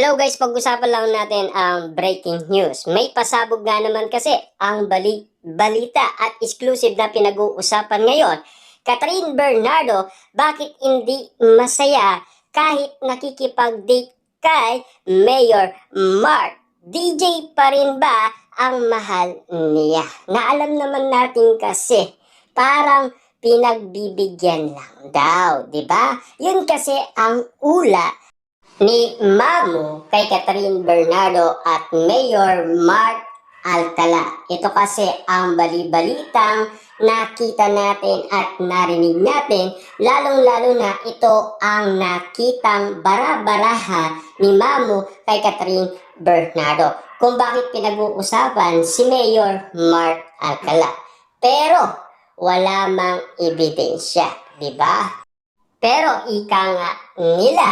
Hello guys, pag-usapan lang natin ang breaking news. May pasabog nga naman kasi ang balita at exclusive na pinag-uusapan ngayon. Catherine Bernardo, bakit hindi masaya kahit nakikipag-date kay Mayor Mark? DJ pa rin ba ang mahal niya? Na alam naman natin kasi parang pinagbibigyan lang daw, 'di ba? Yun kasi ang ula ni Mamu kay Catherine Bernardo at Mayor Mark Alcala. Ito kasi ang bali-balitang nakita natin at narinig natin, lalong-lalo na ito ang nakitang bara-baraha ni Mamu kay Catherine Bernardo kung bakit pinag-uusapan si Mayor Mark Alcala. Pero wala mang ebidensya, di ba? Pero ika nga nila,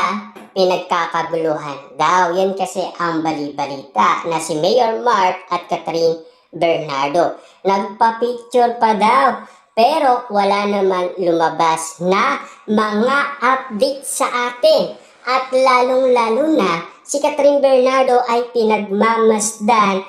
pinagkakaguluhan daw. Yan kasi ang bali-balita na si Mayor Mark at Catherine Bernardo. Nagpa-picture pa daw. Pero wala naman lumabas na mga update sa atin. At lalong-lalo na si Catherine Bernardo ay pinagmamasdan.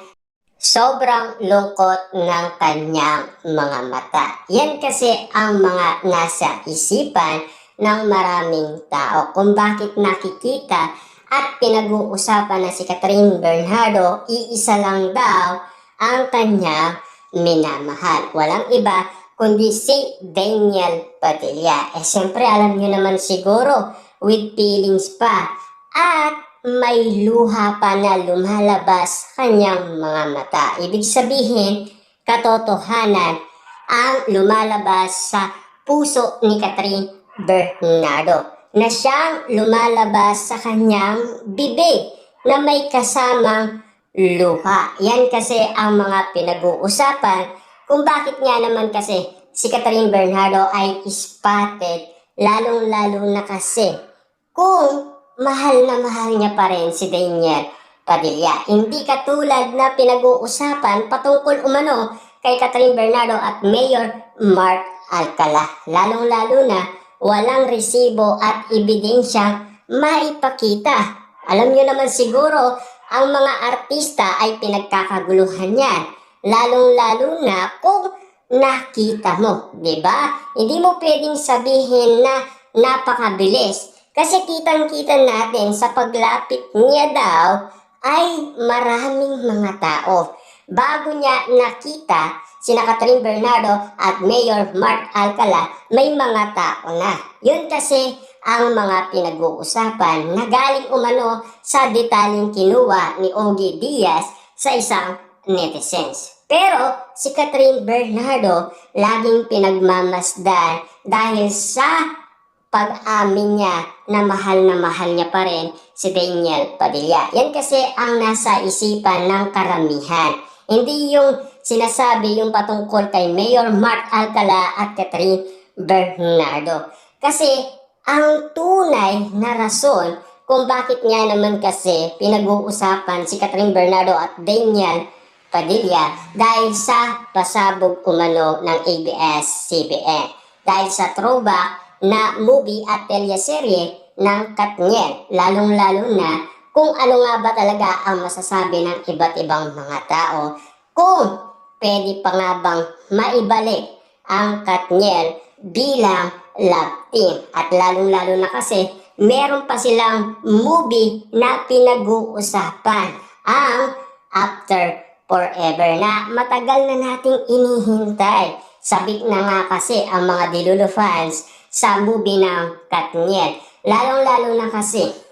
Sobrang lungkot ng kanyang mga mata. Yan kasi ang mga nasa isipan ng maraming tao kung bakit nakikita at pinag-uusapan na si Catherine Bernardo, iisa lang daw ang kanya minamahal. Walang iba kundi si Daniel Padilla. Siyempre alam niyo naman siguro, with feelings pa at may luha pa na lumalabas kanyang mga mata. Ibig sabihin, katotohanan ang lumalabas sa puso ni Catherine Bernardo na siyang lumalabas sa kanyang bibig na may kasamang luha. Yan kasi ang mga pinag-uusapan kung bakit nga naman kasi si Catherine Bernardo ay spotted, lalong-lalo na kasi kung mahal na mahal niya pa rin si Daniel Padilla. Hindi katulad na pinag-uusapan patungkol umano kay Catherine Bernardo at Mayor Mark Alcala. Lalong-lalo na walang resibo at ebidensya maipakita. Alam niyo naman siguro, ang mga artista ay pinagkakaguluhan yan. Lalong-lalo na kung nakita mo, di ba? Hindi mo pwedeng sabihin na napakabilis. Kasi kitang-kita natin sa paglapit niya daw ay maraming mga tao. Bago niya nakita sina Catherine Bernardo at Mayor Mark Alcala, may mga tao na. Yun kasi ang mga pinag-uusapan na galing umano sa detalyeng kinuha ni Ogie Diaz sa isang netizens. Pero si Catherine Bernardo laging pinagmamasdan dahil sa pag-amin niya na mahal niya pa rin si Daniel Padilla. Yan kasi ang nasa isipan ng karamihan. Hindi yung sinasabi yung patungkol kay Mayor Mark Alcala at Catherine Bernardo. Kasi ang tunay na rason kung bakit nga naman kasi pinag-uusapan si Catherine Bernardo at Daniel Padilla dahil sa pasabog umano ng ABS-CBN. Dahil sa throwback na movie at teleserye ng Katniel, lalong-lalo na kung ano nga ba talaga ang masasabi ng iba't ibang mga tao, kung pwede pa nga bang maibalik ang Katniel bilang love team. At lalong-lalo na kasi meron pa silang movie na pinag-uusapan, ang After Forever, na matagal na nating inihintay. Sabik na nga kasi ang mga Dilulo fans sa movie ng Katniel. Lalong-lalo na kasi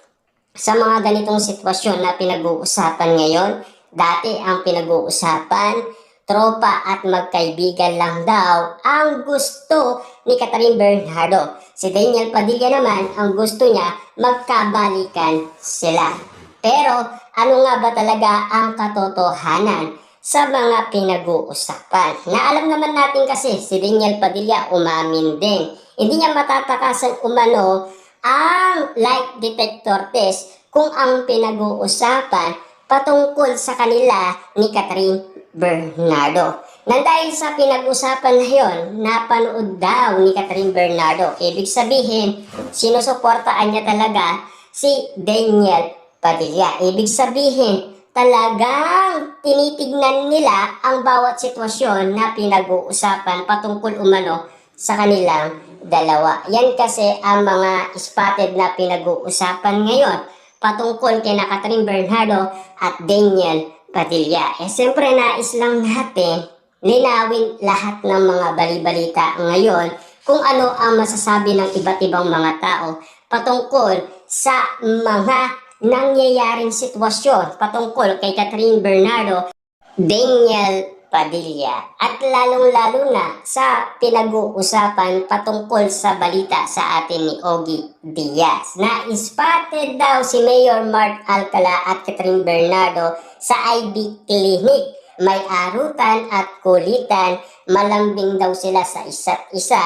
sa mga ganitong sitwasyon na pinag-uusapan ngayon. Dati ang pinag-uusapan, tropa at magkaibigan lang daw ang gusto ni Catherine Bernardo. Si Daniel Padilla naman, ang gusto niya magkabalikan sila. Pero ano nga ba talaga ang katotohanan sa mga pinag-uusapan? Na alam naman natin kasi si Daniel Padilla umamin din. Hindi niya matatakasan umano ang lie detector test kung ang pinag-uusapan patungkol sa kanila ni Catherine Bernardo. Nang dahil sa pinag-usapan na yun, napanood daw ni Catherine Bernardo. Ibig sabihin, sinusuportaan niya talaga si Daniel Padilla. Ibig sabihin, talagang tinitignan nila ang bawat sitwasyon na pinag-uusapan patungkol umano sa kanilang dalawa. Yan kasi ang mga spotted na pinag-uusapan ngayon patungkol kay Catherine Bernardo at Daniel Padilla. Siyempre nais lang natin linawin lahat ng mga balibalita ngayon kung ano ang masasabi ng iba't ibang mga tao patungkol sa mga nangyayaring sitwasyon patungkol kay Catherine Bernardo, Daniel Padilla at lalong-lalo na sa pinag-uusapan patungkol sa balita sa atin ni Ogie Diaz na spotted daw si Mayor Mark Alcala at Catherine Bernardo sa IB Clinic. May arutan at kulitan, malambing daw sila sa isa't isa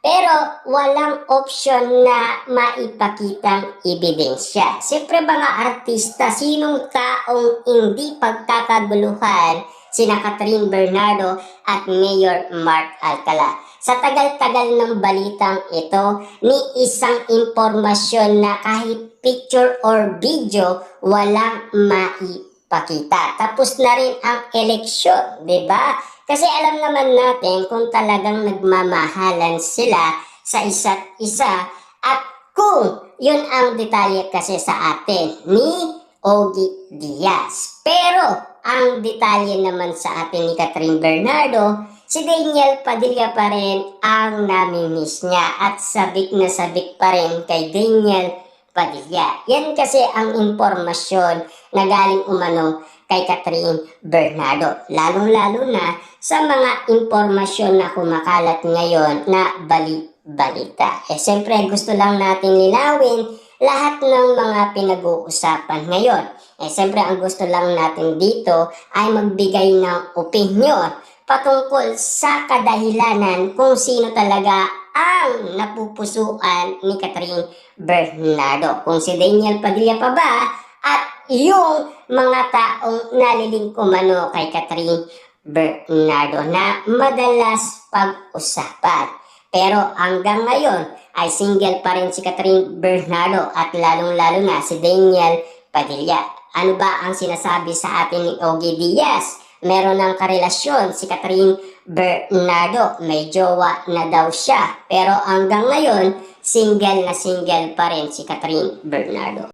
pero walang opsyon na maipakitang ebidensya. Siyempre mga artista, sinong taong hindi pagkakaguluhan sina Catherine Bernardo at Mayor Mark Alcala? Sa tagal-tagal ng balitang ito, ni isang impormasyon na kahit picture or video walang maipakita. Tapos na rin ang eleksyon, di ba? Kasi alam naman natin kung talagang nagmamahalan sila sa isa't isa at kung yun ang detalye kasi sa atin ni Ogie Diaz. Pero ang detalye naman sa atin ni Catherine Bernardo, si Daniel Padilla pa rin ang namimiss niya at sabik na sabik pa rin kay Daniel Padilla. Yan kasi ang impormasyon na galing umano kay Catherine Bernardo. Lalong-lalo na sa mga impormasyon na kumakalat ngayon na bali-balita. Siyempre gusto lang natin linawin lahat ng mga pinag-uusapan ngayon. Siyempre ang gusto lang natin dito ay magbigay ng opinyon patungkol sa kadahilanan kung sino talaga ang napupusuan ni Catherine Bernardo. Kung si Daniel Padilla pa ba at yung mga taong naliling umano kay Catherine Bernardo na madalas pag-usapan. Pero hanggang ngayon ay single pa rin si Catherine Bernardo at lalong-lalo na si Daniel Padilla. Ano ba ang sinasabi sa atin ni Ogie Diaz? Meron ng karelasyon si Catherine Bernardo. May jowa na daw siya. Pero hanggang ngayon, single na single pa rin si Catherine Bernardo.